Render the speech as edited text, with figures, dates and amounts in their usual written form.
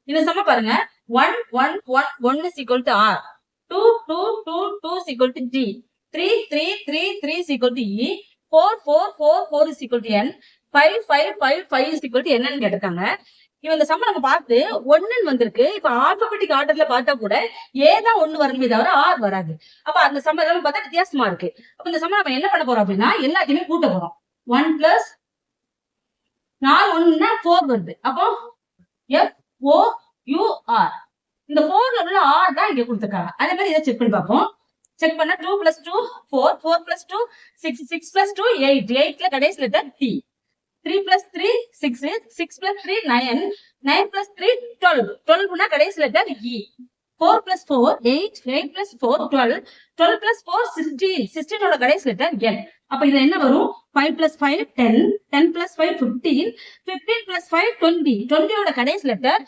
இந்த சம பாருங்க 1 1 1 1 is equal to R, 2 2 2 2 is equal to G, 3 3 3 3 is equal to E, 4 4 4 4 is equal to N, 5 5 5 5 is equal to N ன்னு கேட்டிருக்காங்க. இவன் இந்த சம்ம நம்ம பார்த்து ஒன்னுன்னு வந்திருக்கு. இப்ப ஆல்பபெட்டிக் ஆர்டர்ல பார்த்தா கூட ஏதான் ஒண்ணு வரணுமே தவிர ஆர் வராது. அப்ப அந்த சம்ம எல்லாம் பார்த்தா வித்தியாசமா இருக்கு. அப்ப இந்த சம்ம நம்ம என்ன பண்ண போறோம் அப்படின்னா எல்லாத்தையுமே கூட்ட போறோம். 1 பிளஸ் 4 1ன்னா 4 வருது. அப்போ FOUR. இந்த 4ல உள்ள R தான் இங்க கொடுத்துருக்காங்க. அதே மாதிரி இதை செக் பண்ணி பார்ப்போம். செக் பண்ணா 2 plus 2 4, 4 plus 2 6, 6 plus 2 8, 8ல கடைசி letter T, 3 plus 3 6, 6 plus 3 9, 9 plus 3 12, 12னா கடைசி letter E, 4 plus 4 8, 8 plus 4 12, 12 plus 4 16, 16 ஓட கடைசி லெட்டர் N. அப்ப இதுல என்ன வரும்? 5 plus 5 10, 10 plus 5 15, 15 plus 5 20, 20 ஓட கடைசி லெட்டர்